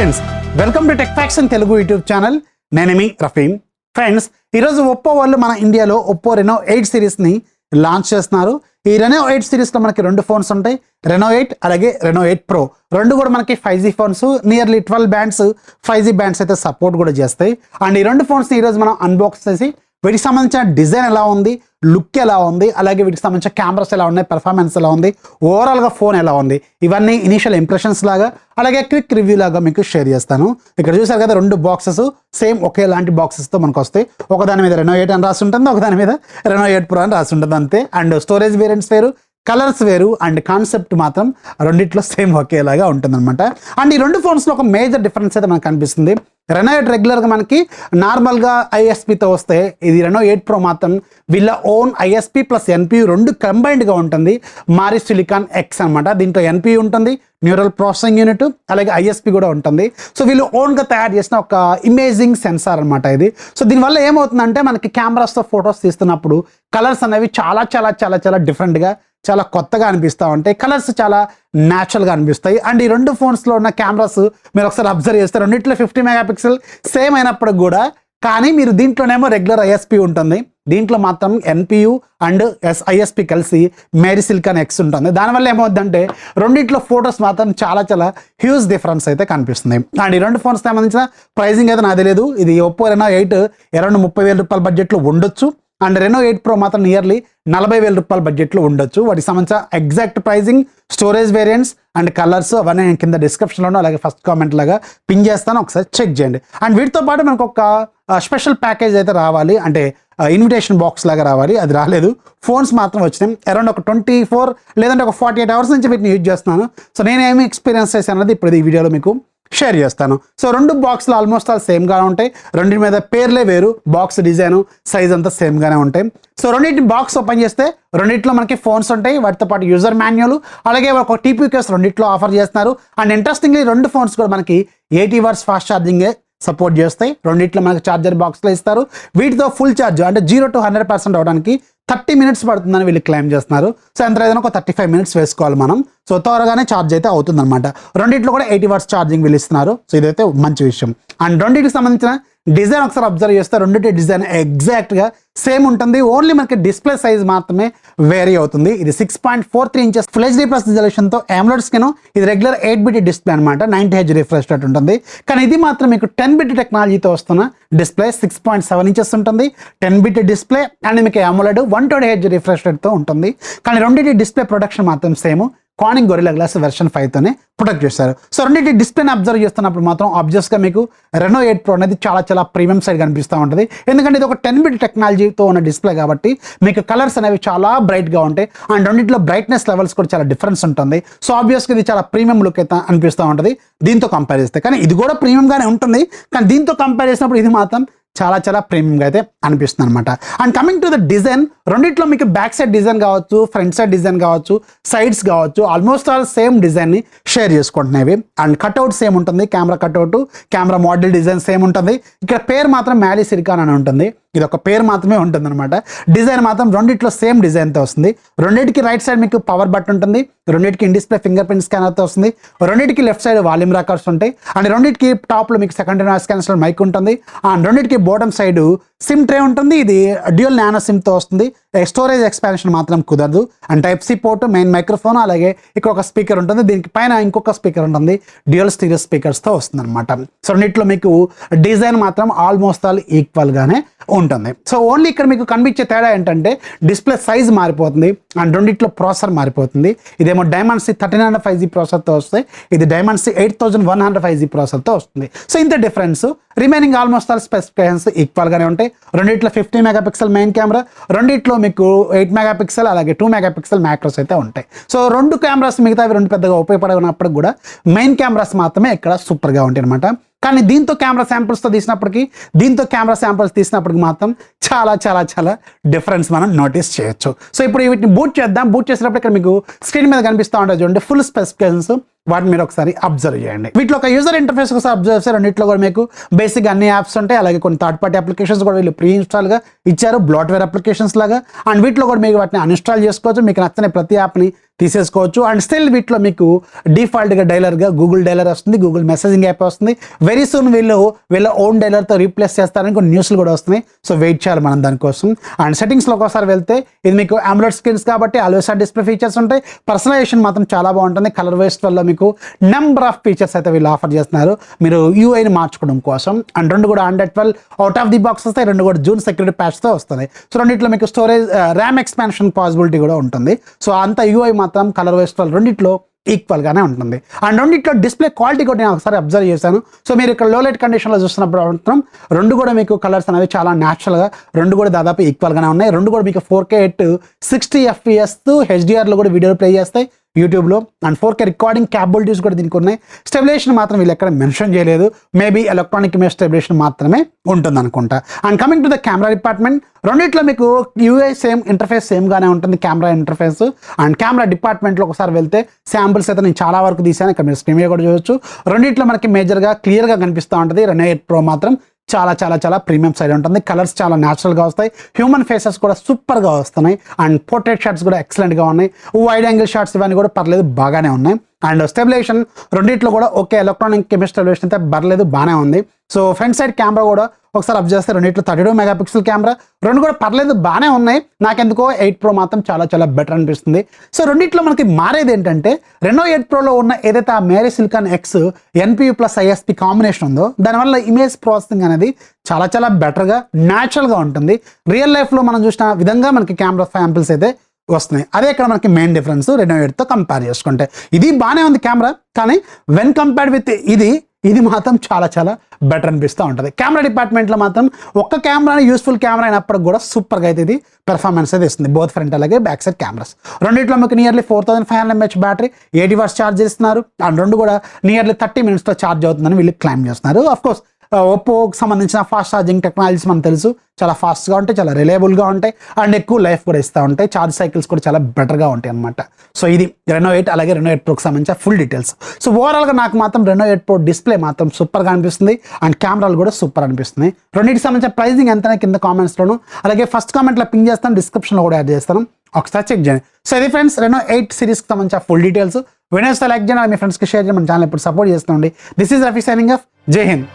Friends welcome to tech facts in Telugu YouTube channel. నేను మీ Rafeem. Friends ఈరోజు Oppo వాళ్ళు మన ఇండియాలో ఒప్పో రెనో 8 సిరీస్ని లాంచ్ చేస్తున్నారు. ఈ రెనో 8 సిరీస్లో మనకి రెండు ఫోన్స్ ఉంటాయి, రెనో 8 అలాగే రెనో 8 ప్రో. రెండు కూడా మనకి 5G phones, nearly 12 bands 5G bands అయితే సపోర్ట్ కూడా చేస్తాయి. అండ్ ఈ రెండు ఫోన్స్ని ఈరోజు మనం అన్బాక్స్ చేసి వీటికి సంబంధించిన డిజైన్ ఎలా ఉంది, లుక్ ఎలా ఉంది, అలాగే వీటికి సంబంధించిన కెమెరాస్ ఎలా ఉన్నాయి, పెర్ఫార్మెన్స్ ఎలా ఉంది, ఓవరాల్గా ఫోన్ ఎలా ఉంది, ఇవన్నీ ఇనీషియల్ ఇంప్రెషన్స్ లాగా అలాగే క్విక్ రివ్యూ లాగా మీకు షేర్ చేస్తాను. ఇక్కడ చూసారు కదా, రెండు బాక్సెస్ సేమ్ ఒకేలాంటి బాక్సెస్తో మనకు వస్తాయి. ఒకదాని మీద రెనో 8 అని రాసి ఉంటుంది, ఒకదాని మీద రెనో 8 ప్రో అని రాసి ఉంటుంది అంతే. అండ్ స్టోరేజ్ వేరియంట్స్ వేరు, కలర్స్ వేరు, అండ్ కాన్సెప్ట్ మాత్రం రెండిట్లో సేమ్ ఒకేలాగా ఉంటుందన్నమాట. అండ్ ఈ రెండు ఫోన్స్లో ఒక మేజర్ డిఫరెన్స్ అయితే మనకు కనిపిస్తుంది. రెనో 8 రెగ్యులర్గా మనకి నార్మల్గా ఐఎస్పితో వస్తే, ఇది రెనో 8 ప్రో మాత్రం వీళ్ళ ఓన్ ఐఎస్పి ప్లస్ ఎన్పియు రెండు కంబైన్డ్గా ఉంటుంది. మారి సిలికాన్ ఎక్స్ అనమాట. దీంట్లో ఎన్పియు ఉంటుంది, న్యూరల్ ప్రాసెసింగ్ యూనిట్, అలాగే ఐఎస్పి కూడా ఉంటుంది. సో వీళ్ళు ఓన్గా తయారు చేసిన ఒక ఇమేజింగ్ సెన్సార్ అనమాట ఇది. సో దీనివల్ల ఏమవుతుందంటే మనకి కెమెరాస్తో ఫొటోస్ తీస్తున్నప్పుడు కలర్స్ అనేవి చాలా చాలా చాలా చాలా డిఫరెంట్గా, చాలా కొత్తగా అనిపిస్తూ ఉంటాయి. కలర్స్ చాలా న్యాచురల్గా అనిపిస్తాయి. అండ్ ఈ రెండు ఫోన్స్లో ఉన్న కెమెరాస్ మీరు ఒకసారి అబ్జర్వ్ చేస్తే రెండిట్లో 50 మెగాపిక్సెల్ సేమ్ అయినప్పటికి కూడా, కానీ మీరు దీంట్లోనేమో రెగ్యులర్ ఐఎస్పి ఉంటుంది, దీంట్లో మాత్రం ఎన్పియు అండ్ ఐఎస్పి కలిసి మేరీ సిలికాన్ ఎక్స్ ఉంటుంది. దానివల్ల ఏమవుతుందంటే రెండిట్లో ఫొటోస్ మాత్రం చాలా చాలా హ్యూజ్ డిఫరెన్స్ అయితే కనిపిస్తుంది. అండ్ ఈ రెండు ఫోన్స్ సంబంధించిన ప్రైజింగ్ అయితే నాకు తెలియదు. ఇది ఒప్పో రెనో 8 అరౌండ్ 30,000 రూపాయల బడ్జెట్లో ఉండొచ్చు. అండ్ రెనో 8 ప్రో మాత్రం నియర్లీ 40,000 రూపాయల బడ్జెట్లో ఉండొచ్చు. వాటికి సంబంధించిన exact pricing, storage variants and colours అవన్నీ నేను కింద డిస్క్రిప్షన్లోనూ అలాగే ఫస్ట్ కామెంట్ లాగా పిన్ చేస్తాను, ఒకసారి చెక్ చేయండి. అండ్ వీటితో పాటు మనకు ఒక స్పెషల్ ప్యాకేజ్ అయితే రావాలి, అంటే ఇన్విటేషన్ బాక్స్ లాగా రావాలి. అది రాలేదు, ఫోన్స్ మాత్రం వచ్చినాయి. అరౌండ్ ఒక 24 లేదంటే ఒక 48 అవర్స్ నుంచి వీటిని యూజ్ చేస్తున్నాను. సో నేనేమి ఎక్స్పీరియన్స్ చేశాను అన్నది ఇప్పుడు ఈ వీడియోలో మీకు షేర్ చేస్తాను. సో రెండు బాక్స్లు ఆల్మోస్ట్ ఆల్ సేమ్గానే ఉంటాయి. రెండింటి మీద పేర్లే వేరు, బాక్స్ డిజైన్ సైజ్ అంతా సేమ్గానే ఉంటాయి. సో రెండింటి బాక్స్ ఓపెన్ చేస్తే రెండిట్లో మనకి ఫోన్స్ ఉంటాయి, వాటితో పాటు యూజర్ మాన్యువల్, అలాగే ఒక టీపీకేస్ రెండిట్లో ఆఫర్ చేస్తున్నారు. అండ్ ఇంట్రెస్టింగ్లీ రెండు ఫోన్స్ కూడా మనకి 80 వాట్స్ ఫాస్ట్ ఛార్జింగే సపోర్ట్ చేస్తాయి. రెండిట్లో మనకి ఛార్జర్ బాక్స్లో ఇస్తారు. వీటితో ఫుల్ ఛార్జ్ అంటే 0 to 100% అవడానికి 30 మినిట్స్ పడుతుందని వీళ్ళు క్లెయిమ్ చేస్తున్నారు. సో ఎంత ఏదైనా ఒక 35 మినిట్స్ వేసుకోవాలి మనం. సో త్వరగానే ఛార్జ్ అయితే అవుతుంది అనమాట. రెండిట్లో కూడా 80 వాట్స్ ఛార్జింగ్ వీళ్ళు ఇస్తున్నారు. సో ఇదైతే మంచి విషయం. అండ్ రెండింటికి సంబంధించిన డిజైన్ ఒకసారి అబ్జర్వ్ చేస్తే రెండింటి డిజైన్ ఎగ్జాక్ట్గా సేమ్ ఉంటుంది. ఓన్లీ మనకి డిస్ప్లే సైజ్ మాత్రమే వేరీ అవుతుంది. ఇది 6.43 ఇంచెస్ ఫుల్ హెచ్డీ ప్లస్ రిజల్యూషన్తో AMOLED స్క్రీన్. ఇది రెగ్యులర్ 8-bit డిస్ప్లే అనమాట, 90Hz రిఫ్రెష్ రేట్ ఉంటుంది. కానీ ఇది మాత్రం మీకు 10-bit టెక్నాలజీతో వస్తున్న డిస్ప్లే. 6.7 ఇంచెస్ ఉంటుంది, 10-bit డిస్ప్లే. అండ్ మీకు AMOLED 120Hz రిఫ్రెష్ రేట్తో ఉంటుంది. కానీ రెండింటి డిస్ప్లే ప్రొడక్షన్ మాత్రం same, Corning Gorilla glass version 5తోనే ప్రొటెక్ట్ చేస్తారు. సో రెండింటి డిస్ప్లేని అబ్జర్వ్ చేస్తున్నప్పుడు మాత్రం ఆబ్వియస్గా మీకు రెనో 8 ప్రో అనేది చాలా చాలా ప్రీమియం సైడ్ కనిపిస్తూ ఉంటుంది. ఎందుకంటే ఇది ఒక 10-bit టెక్నాలజీతో ఉన్న డిస్ప్లే కాబట్టి మీకు కలర్స్ అనేవి చాలా బ్రైట్గా ఉంటాయి. అండ్ రెండింటిలో బ్రైట్నెస్ లెవెల్స్ కూడా చాలా డిఫరెన్స్ ఉంటుంది. సో ఆబ్వియస్గా ఇది చాలా ప్రీమియం లుక్ అయితే అనిపిస్తూ ఉంటుంది దీంతో కంపేర్ చేస్తే. కానీ ఇది కూడా ప్రీమియంగానే ఉంటుంది, కానీ దీంతో కంపేర్ చేసినప్పుడు ఇది మాత్రం చాలా చాలా ప్రీమియంగా అయితే అనిపిస్తుంది అనమాట. And coming to the design, రెండిట్లో మీకు బ్యాక్ సైడ్ డిజైన్ కావచ్చు, ఫ్రంట్ సైడ్ డిజైన్ కావచ్చు, సైడ్స్ కావచ్చు, ఆల్మోస్ట్ ఆల్ సేమ్ డిజైన్ని షేర్ చేసుకుంటున్నాయి. అండ్ కట్అవుట్ సేమ్ ఉంటుంది, camera cutout, camera model design same ఉంటుంది. ఇక్కడ పేరు మాత్రం మారీ సిలికాన్ అని ఉంటుంది. ఇది ఒక పేరు మాత్రమే ఉంటుంది అనమాట. డిజైన్ మాత్రం రెండిట్లో సేమ్ డిజైన్తో వస్తుంది. రెండింటికి రైట్ సైడ్ మీకు పవర్ బటన్ ఉంటుంది, రెండింటికి ఇన్ డిస్ప్లే ఫింగర్ ప్రింట్ స్కానర్తో వస్తుంది, రెండింటికి లెఫ్ట్ సైడ్ వాల్యూమ్ రాకర్స్ ఉంటాయి. అండ్ రెండింటికి టాప్లో మీకు సెకండరీ నాయిస్ క్యాన్సిలర్ మైక్ ఉంటుంది. అండ్ రెండింటికి బాటమ్ సైడ్ సిమ్ ట్రే ఉంటుంది. ఇది డ్యూయల్ నానో సిమ్తో వస్తుంది. స్టోరేజ్ ఎక్స్పాన్షన్ మాత్రం కుదరదు. And Type-C port, main microphone, అలాగే ఇక్కడ ఒక స్పీకర్ ఉంటుంది. దీనికి పైన ఇంకొక స్పీకర్ ఉంటుంది, డ్యూయల్ స్టీరియో స్పీకర్స్తో వస్తుంది అనమాట. సో రెండిట్లో మీకు డిజైన్ మాత్రం ఆల్మోస్ట్ ఆల్ ఈక్వల్గానే ఉంటుంది. సో ఓన్లీ ఇక్కడ మీకు కనిపించే తేడా ఏంటంటే డిస్ప్లే సైజ్ మారిపోతుంది అండ్ రెండిట్లో ప్రాసెసర్ మారిపోతుంది. ఇదేమో Dimensity 1300 5G ప్రాసెసర్తో వస్తే, ఇది Dimensity 8100 5G ప్రాసెసర్తో వస్తుంది. సో ఇంత difference. Remaining almost all specifications ఈక్వల్గానే ఉంటాయి. రెండిట్లో 50 మెగాపిక్సెల్ మెయిన్ కెమెరా, రెండిట్లో మీకు 8 మెగాపిక్సెల్ అలాగే 2 మెగాపిక్సెల్ మ్యాక్రోస్ అయితే ఉంటాయి. సో రెండు కెమెరాస్ మిగతావి రెండు పెద్దగా ఉపయోగపడినప్పటికి కూడా మెయిన్ కెమెరాస్ మాత్రమే ఇక్కడ సూపర్గా ఉంటాయి అనమాట. కానీ దీంతో కెమెరా శాంపుల్స్తో తీసినప్పటికీ, దీంతో కెమెరా శాంపుల్స్ తీసినప్పటికి మాత్రం చాలా చాలా చాలా డిఫరెన్స్ మనం నోటీస్ చేయొచ్చు. సో ఇప్పుడు వీటిని బూట్ చేద్దాం. బూట్ చేసినప్పుడు ఇక్కడ మీకు స్క్రీన్ మీద కనిపిస్తూ ఉంటుంది చూడండి ఫుల్ స్పెసిఫికేషన్స్. వాటిని మీరు ఒకసారి అబ్జర్వ్ చేయండి. వీటిలో ఒక యూజర్ ఇంటర్ఫేస్ ఒకసారి అబ్జర్వ్ చేస్తే రెండిట్లో కూడా మీకు బేసిక్ అన్ని యాప్స్ ఉంటాయి. అలాగే కొన్ని థర్డ్ పార్టీ అప్లికేషన్స్ కూడా వీళ్ళు ప్రీ ఇన్స్టాల్గా ఇచ్చారు, బ్లాట్వేర్ అప్లికేషన్స్ లాగా. అండ్ వీటిలో కూడా మీకు వాటిని అన్ఇన్స్టాల్ చేసుకోవచ్చు. మీకు నచ్చని ప్రతి యాప్ని తీసేసుకోవచ్చు. అండ్ స్టిల్ వీటిలో మీకు డిఫాల్ట్గా డైలర్గా గూగుల్ డైలర్ వస్తుంది, గూగుల్ మెసేజింగ్ యాప్ వస్తుంది. వెరీ సూన్ వీళ్ళ ఓన్ డైలర్తో రీప్లేస్ చేస్తారని కొన్ని న్యూస్లు కూడా వస్తున్నాయి. సో వెయిట్ చేయాలి మనం దానికోసం. అండ్ సెట్టింగ్స్లో ఒకసారి వెళ్తే ఇది మీకు AMOLED స్క్రీన్స్ కాబట్టి ఆల్వేస్ డిస్ప్లే ఫీచర్స్ ఉంటాయి. పర్సనలైజేషన్ మాత్రం చాలా బాగుంటుంది. కలర్ వేస్ట్ వల్ల మీకు నెంబర్ ఆఫ్ ఫీచర్స్ అయితే వీళ్ళు ఆఫర్ చేస్తున్నారు మీరు యూఐని మార్చుకోవడం కోసం. అండ్ రెండు కూడా Android 12 out of the box వస్తాయి. రెండు కూడా జూన్ సెక్యూరిటీ ప్యాచ్తో వస్తుంది. సో రెండిట్లో మీకు స్టోరేజ్ ర్యామ్ ఎక్స్పాన్షన్ పాసిబిలిటీ కూడా ఉంటుంది. సో అంత యూఐ మాత్రం కలర్ వేస్ట్ వల్ల రెండిట్లో ఈక్వల్గానే ఉంటుంది. అండ్ రెండిట్లో డిస్ప్లే క్వాలిటీ కూడా నేను ఒకసారి అబ్జర్వ్ చేశాను. సో మీరు ఇక్కడ లో లైట్ కండిషన్లో చూస్తున్నప్పుడు మాత్రం రెండు కూడా మీకు కలర్స్ అనేవి చాలా న్యాచురల్గా రెండు కూడా దాదాపు ఈక్వల్గానే ఉన్నాయి. రెండు కూడా మీకు 4K 60 FPS HDRలో కూడా వీడియోలు ప్లే చేస్తాయి యూట్యూబ్లో. అండ్ 4K రికార్డింగ్ క్యాపబిలిటీస్ కూడా దీనికి ఉన్నాయి. స్టెబిలేషన్ మాత్రం వీళ్ళు ఎక్కడ మెన్షన్ చేయలేదు. మేబీ ఎలక్ట్రానిక్ ఇమేజ్ స్టెబిలేషన్ మాత్రమే ఉంటుంది అనుకుంటా. And coming to the camera department, రెండిట్లో మీకు యూఐ సేమ్ ఇంటర్ఫేస్ సేమ్గానే ఉంటుంది కెమెరా ఇంటర్ఫేస్. అండ్ కెమెరా డిపార్ట్మెంట్లో ఒకసారి వెళ్తే శాంపుల్స్ అయితే నేను చాలా వరకు తీసాను, ఇక్కడ మీరు స్క్రీన్ మీద కూడా చూడొచ్చు. రెండిట్లో మనకి మేజర్గా క్లియర్గా కనిపిస్తూ ఉంటుంది. Reno8 Pro మాత్రం చాలా చాలా చాలా ప్రీమియం సైడ్ ఉంటుంది. కలర్స్ చాలా న్యాచురల్గా వస్తాయి. హ్యూమన్ ఫేసెస్ కూడా సూపర్గా వస్తున్నాయి. అండ్ పోర్ట్రేట్ షాట్స్ కూడా ఎక్సలెంట్గా ఉన్నాయి. వైడ్ యాంగిల్ షాట్స్ ఇవన్నీ కూడా పర్లేదు, బాగానే ఉన్నాయి. అండ్ స్టెబిలేషన్ రెండిట్లో కూడా ఓకే, ఎలక్ట్రానిక్ కెమెరా స్టెబిలేషన్ అయితే పర్లేదు, బాగానే ఉంది. సో ఫ్రంట్ సైడ్ కెమెరా కూడా ఒకసారి అబ్జర్వ్ చేస్తే రెండిట్లో 32 మెగాపిక్సెల్ కెమెరా, రెండు కూడా పర్లేదు, బాగానే ఉన్నాయి. నాకెందుకో 8 Pro మాత్రం చాలా చాలా బెటర్ అనిపిస్తుంది. సో రెండిట్లో మనకి మారేది ఏంటంటే Reno8 Proలో ఉన్న ఏదైతే ఆ Mari silicon X NPU + ISP combination ఉందో దానివల్ల ఇమేజ్ ప్రాసెసింగ్ అనేది చాలా చాలా బెటర్గా న్యాచురల్గా ఉంటుంది. రియల్ లైఫ్లో మనం చూసిన విధంగా మనకి కెమెరా శాంపిల్స్ అయితే వస్తున్నాయి. అదే ఇక్కడ మనకి మెయిన్ డిఫరెన్స్ Reno8తో కంపేర్ చేసుకుంటే. ఇది బాగానే ఉంది కెమెరా, కానీ వెన్ కంపేర్డ్ విత్ ఇది మాత్రం చాలా చాలా బెటర్ అనిపిస్తూ ఉంటుంది. కెమెరా డిపార్ట్మెంట్లో మాత్రం ఒక్క కెమెరాని యూస్ఫుల్ కెమెరా అయినప్పటికి కూడా సూపర్గా అయితే ఇది పెర్ఫార్మెన్స్ అయితే ఇస్తుంది, బోత్ ఫ్రంట్ అలాగే బ్యాక్ సైడ్ కెమెరాస్. రెండిట్లో మీకు nearly 4500 mAh battery, 80 watts charge ఇస్తున్నారు. అండ్ రెండు కూడా నియర్లీ 30 minutesలో ఛార్జ్ అవుతుందని వీళ్ళు క్లైమ్ చేస్తున్నారు. అఫ్కోర్స్ ఒప్పోకి సంబంధించిన ఫాస్ట్ ఛార్జింగ్ టెక్నాలజీస్ మనకు తెలుసు, చాలా ఫాస్ట్గా ఉంటాయి, చాలా రిలయబుల్గా ఉంటాయి. అండ్ ఎక్కువ లైఫ్ కూడా ఇస్తూ ఉంటాయి. ఛార్జ్ సైకిల్స్ కూడా చాలా బెటర్గా ఉంటాయి అనమాట. సో ఇది Reno8 అలాగే Reno8 Proకి సంబంధించిన ఫుల్ డీటెయిల్స్. సో ఓవరాల్గా నాకు మాత్రం Reno8 Pro డిస్ప్లే మాత్రం సూపర్గా అనిపిస్తుంది. అండ్ కెమెరాలు కూడా సూపర్ అనిపిస్తుంది. రెండింటికి సంబంధించిన ప్రైజింగ్ ఎంతనే కింద కామెంట్స్లోను అలాగే ఫస్ట్ కామెంట్లో పింగ్ చేస్తాను, డిస్క్రిప్షన్లో కూడా యాడ్ చేస్తాను, ఒకసారి చెక్ చేయండి. సో ఇది ఫ్రెండ్స్ Reno8 సిరీస్కి సంబంధించిన ఫుల్ డీటెయిల్స్. వీడియోస్ లైక్ చేయండి, మీ ఫ్రెండ్స్కి షేర్ చేయండి, మన ఛానల్ ఇప్పుడు సపోర్ట్ చేస్తుండండి. This is Rafi signing off. జై హింద్.